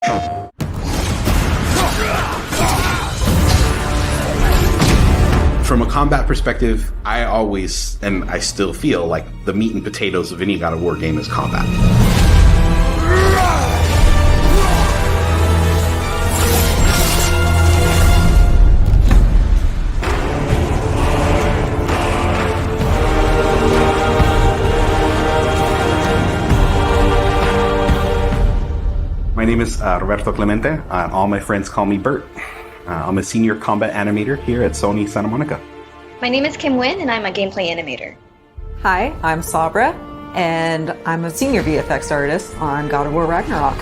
From a combat perspective, I always, and I still feel like the meat and potatoes of any God of War game is combat. My name is Roberto Clemente. All my friends call me Bert. I'm a senior combat animator here at Sony Santa Monica. My name is Kim Nguyen, and I'm a gameplay animator. Hi, I'm Sabra, and I'm a senior VFX artist on God of War Ragnarok.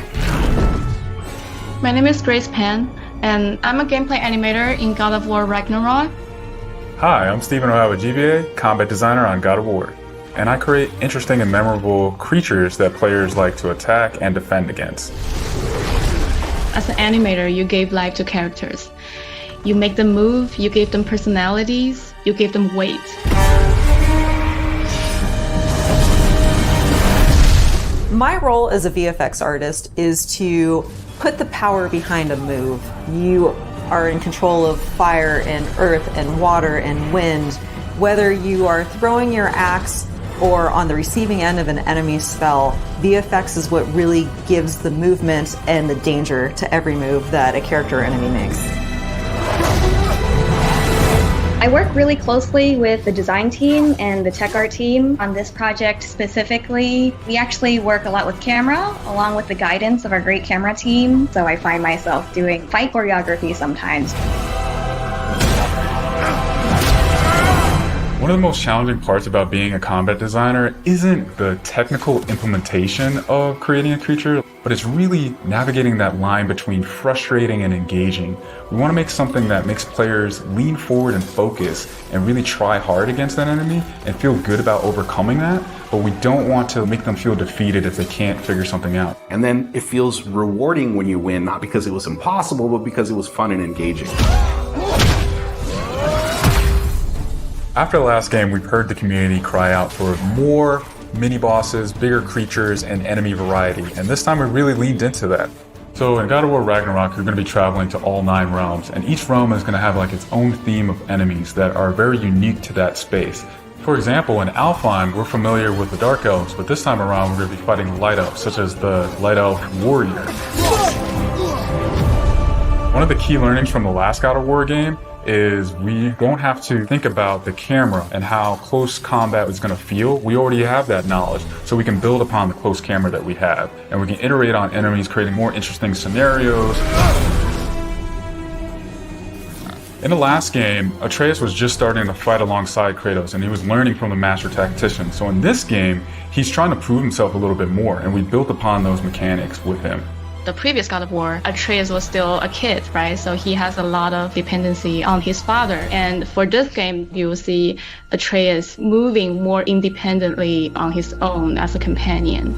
My name is Grace Pan, and I'm a gameplay animator in God of War Ragnarok. Hi, I'm Stephen O'Hara, GBA, combat designer on God of War. And I create interesting and memorable creatures that players like to attack and defend against. As an animator, you gave life to characters. You make them move, you give them personalities, you give them weight. My role as a VFX artist is to put the power behind a move. You are in control of fire and earth and water and wind. Whether you are throwing your axe or on the receiving end of an enemy spell, VFX is what really gives the movement and the danger to every move that a character or enemy makes. I work really closely with the design team and the tech art team on this project specifically. We actually work a lot with camera, along with the guidance of our great camera team, so I find myself doing fight choreography sometimes. One of the most challenging parts about being a combat designer isn't the technical implementation of creating a creature, but it's really navigating that line between frustrating and engaging. We want to make something that makes players lean forward and focus and really try hard against that enemy and feel good about overcoming that, but we don't want to make them feel defeated if they can't figure something out. And then it feels rewarding when you win, not because it was impossible, but because it was fun and engaging. After the last game, we've heard the community cry out for more mini-bosses, bigger creatures, and enemy variety, and this time we really leaned into that. So in God of War Ragnarok, you're going to be traveling to all 9 realms, and each realm is going to have like its own theme of enemies that are very unique to that space. For example, in Alfheim, we're familiar with the Dark Elves, but this time around we're going to be fighting Light Elves, such as the Light Elf Warrior. One of the key learnings from the last God of War game is we don't have to think about the camera and how close combat is going to feel. We already have that knowledge, so we can build upon the close camera that we have, and we can iterate on enemies, creating more interesting scenarios. In the last game, Atreus was just starting to fight alongside Kratos, and he was learning from the master tactician. So in this game, he's trying to prove himself a little bit more, and we built upon those mechanics with him. The previous God of War, Atreus was still a kid, right? So he has a lot of dependency on his father. And for this game, you will see Atreus moving more independently on his own as a companion.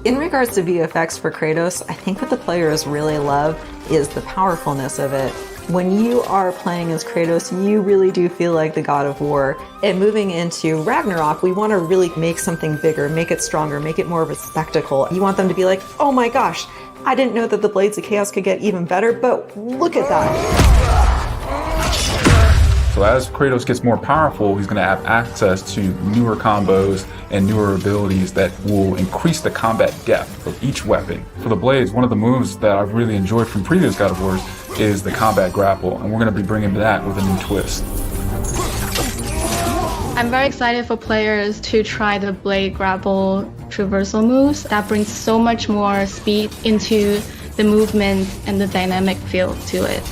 In regards to VFX for Kratos, I think what the players really love is the powerfulness of it. When you are playing as Kratos, you really do feel like the God of War. And moving into Ragnarok, we want to really make something bigger, make it stronger, make it more of a spectacle. You want them to be like, oh my gosh, I didn't know that the Blades of Chaos could get even better, but look at that. So as Kratos gets more powerful, he's going to have access to newer combos and newer abilities that will increase the combat depth of each weapon. For the Blades, one of the moves that I've really enjoyed from previous God of Wars is the combat grapple, and we're going to be bringing that with a new twist. I'm very excited for players to try the blade grapple traversal moves. That brings so much more speed into the movement and the dynamic feel to it.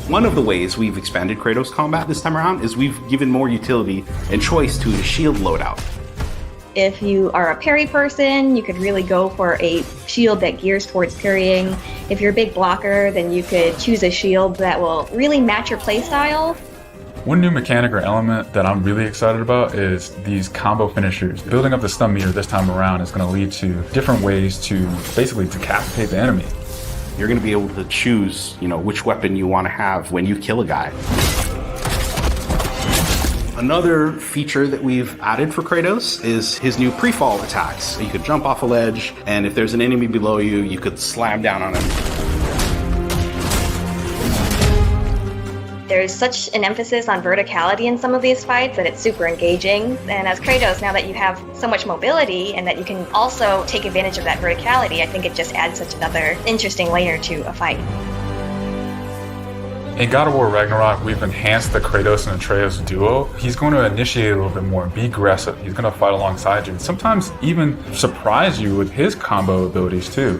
One of the ways we've expanded Kratos combat this time around is we've given more utility and choice to the shield loadout. If you are a parry person, you could really go for a shield that gears towards parrying. If you're a big blocker, then you could choose a shield that will really match your playstyle. One new mechanic or element that I'm really excited about is these combo finishers. Building up the stun meter this time around is going to lead to different ways to basically decapitate the enemy. You're going to be able to choose, which weapon you want to have when you kill a guy. Another feature that we've added for Kratos is his new pre-fall attacks. You could jump off a ledge, and if there's an enemy below you, you could slam down on him. There's such an emphasis on verticality in some of these fights that it's super engaging. And as Kratos, now that you have so much mobility and that you can also take advantage of that verticality, I think it just adds such another interesting layer to a fight. In God of War Ragnarok, we've enhanced the Kratos and Atreus duo. He's going to initiate a little bit more, be aggressive. He's going to fight alongside you, and sometimes even surprise you with his combo abilities too.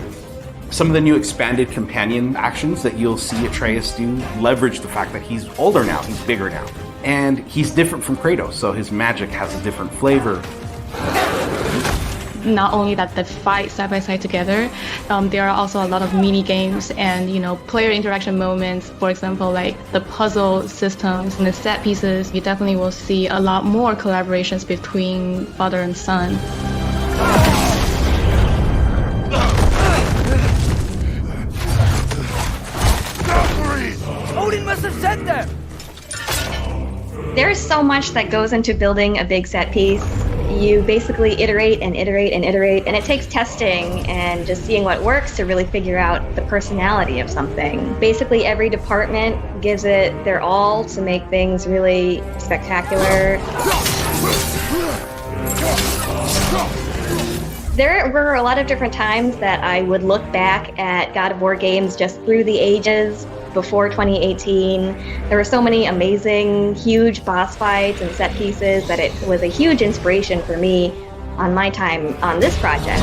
Some of the new expanded companion actions that you'll see Atreus do leverage the fact that he's older now, he's bigger now. And he's different from Kratos, so his magic has a different flavor. Not only that they fight side by side together, there are also a lot of mini games and player interaction moments. For example, like the puzzle systems and the set pieces. You definitely will see a lot more collaborations between father and son. Odin must have said that. There's so much that goes into building a big set piece. You basically iterate and iterate and iterate, and it takes testing and just seeing what works to really figure out the personality of something. Basically, every department gives it their all to make things really spectacular. There were a lot of different times that I would look back at God of War games just through the ages. Before 2018, there were so many amazing, huge boss fights and set pieces that it was a huge inspiration for me on my time on this project.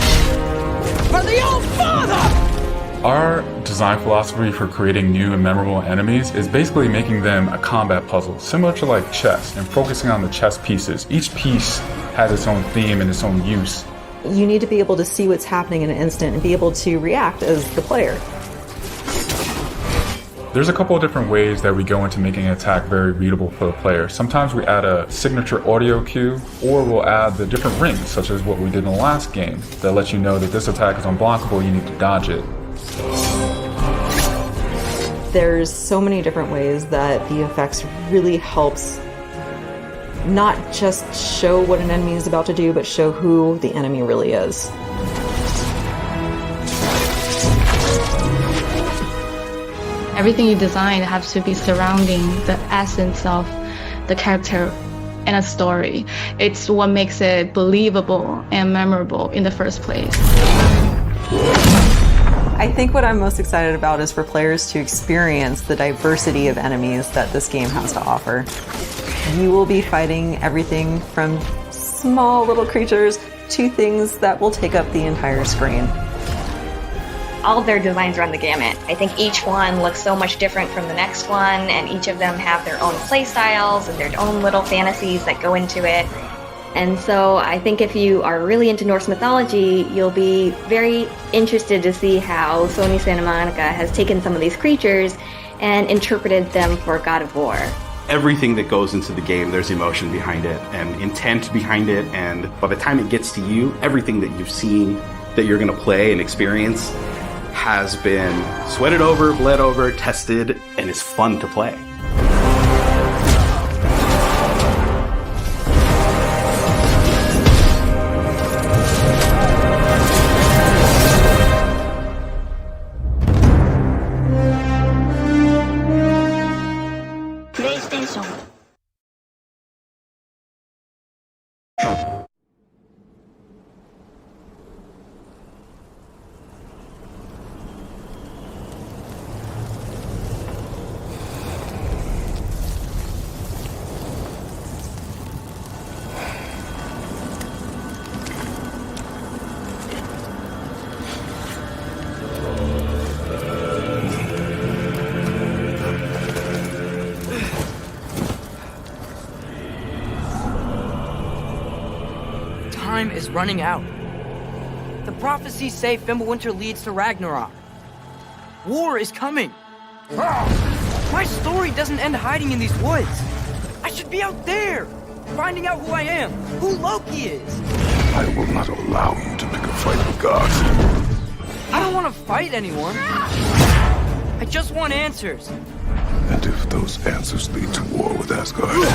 For the old father! Our design philosophy for creating new and memorable enemies is basically making them a combat puzzle, similar to like chess, and focusing on the chess pieces. Each piece has its own theme and its own use. You need to be able to see what's happening in an instant and be able to react as the player. There's a couple of different ways that we go into making an attack very readable for the player. Sometimes we add a signature audio cue, or we'll add the different rings, such as what we did in the last game, that lets you know that this attack is unblockable, you need to dodge it. There's so many different ways that VFX really helps not just show what an enemy is about to do, but show who the enemy really is. Everything you design has to be surrounding the essence of the character and a story. It's what makes it believable and memorable in the first place. I think what I'm most excited about is for players to experience the diversity of enemies that this game has to offer. You will be fighting everything from small little creatures to things that will take up the entire screen. All of their designs run the gamut. I think each one looks so much different from the next one, and each of them have their own play styles and their own little fantasies that go into it. And so I think if you are really into Norse mythology, you'll be very interested to see how Sony Santa Monica has taken some of these creatures and interpreted them for God of War. Everything that goes into the game, there's emotion behind it and intent behind it, and by the time it gets to you, everything that you've seen that you're going to play and experience has been sweated over, bled over, tested, and is fun to play. PlayStation. Time is running out. The prophecies say Fimbulwinter leads to Ragnarok. War is coming. My story doesn't end hiding in these woods. I should be out there, finding out who I am, who Loki is. I will not allow you to pick a fight with gods. I don't want to fight anyone. I just want answers. And if those answers lead to war with Asgard,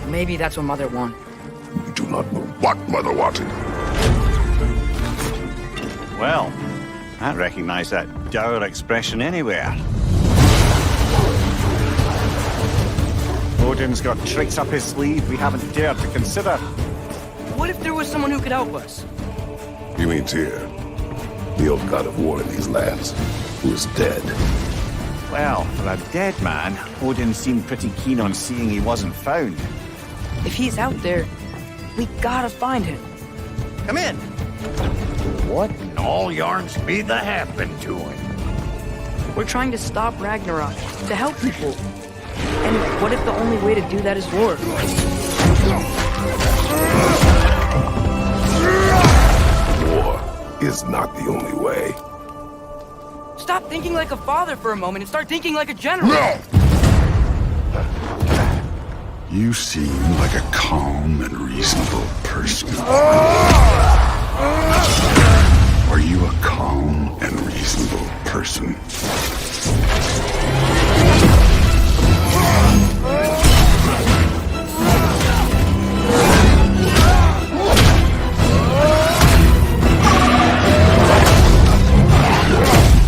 Maybe that's what Mother wanted. We do not know what Mother wanted. Well, I recognize that dour expression anywhere. Odin's got tricks up his sleeve we haven't dared to consider. What if there was someone who could help us? You mean Tyr, the old god of war in these lands, who is dead? Well, for a dead man, Odin seemed pretty keen on seeing he wasn't found. If he's out there, we gotta find him. Come in! What in all yarns be the happened to him? We're trying to stop Ragnarok, to help people. And what if the only way to do that is war? War is not the only way. Stop thinking like a father for a moment and start thinking like a general. No! You seem like a calm and reasonable person. Are you a calm and reasonable person?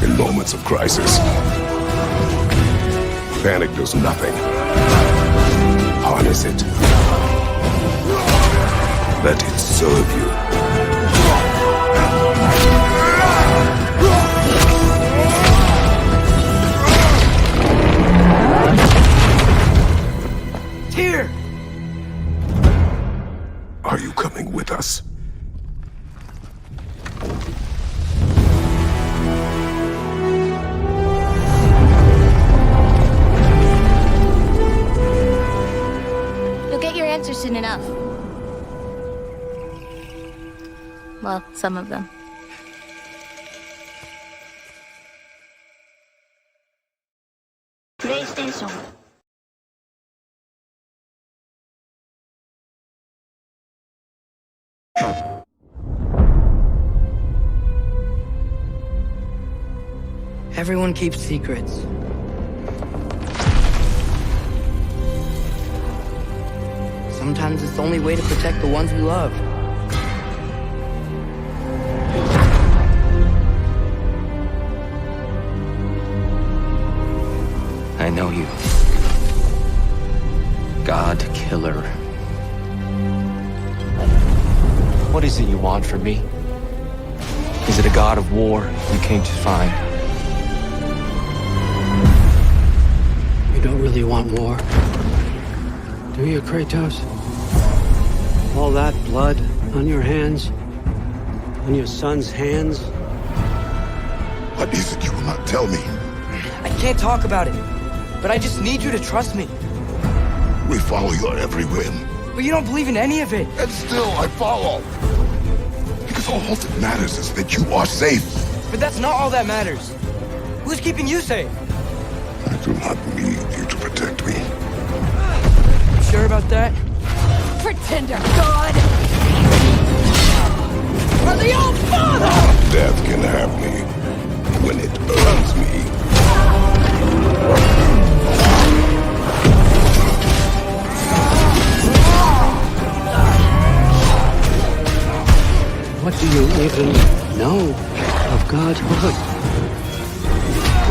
In moments of crisis, panic does nothing. Harness it. Let it serve you. Tyr! Are you coming with us? You'll get your answers soon enough. Well, some of them. PlayStation. Everyone keeps secrets. Sometimes it's the only way to protect the ones we love. I know you. God Killer. What is it you want from me? Is it a god of war you came to find? You don't really want war, do you, Kratos? All that blood on your hands? On your son's hands? What is it you will not tell me? I can't talk about it, but I just need you to trust me. We follow your every whim. But you don't believe in any of it. And still I follow. Because all that matters is that you are safe. But that's not all that matters. Who's keeping you safe? I do not need you to protect me. You sure about that? Pretender God! For the old father! Death can have me when it earns me. What do you even know of godhood?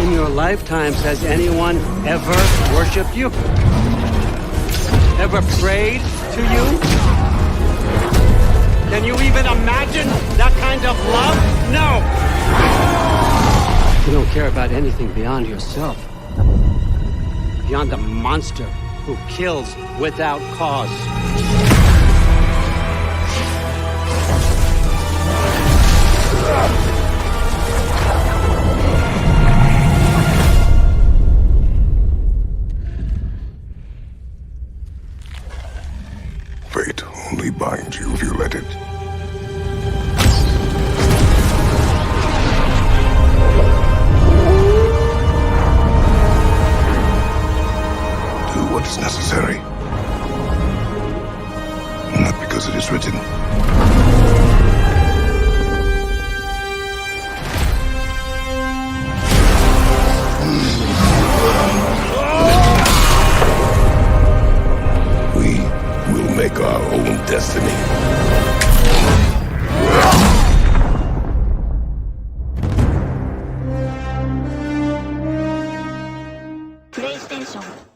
In your lifetimes, has anyone ever worshipped you? Ever prayed to you? Can you even imagine that kind of love? No! You don't care about anything beyond yourself. Beyond the monster who kills without cause. Fate only binds you if you let it. Do what is necessary. so much.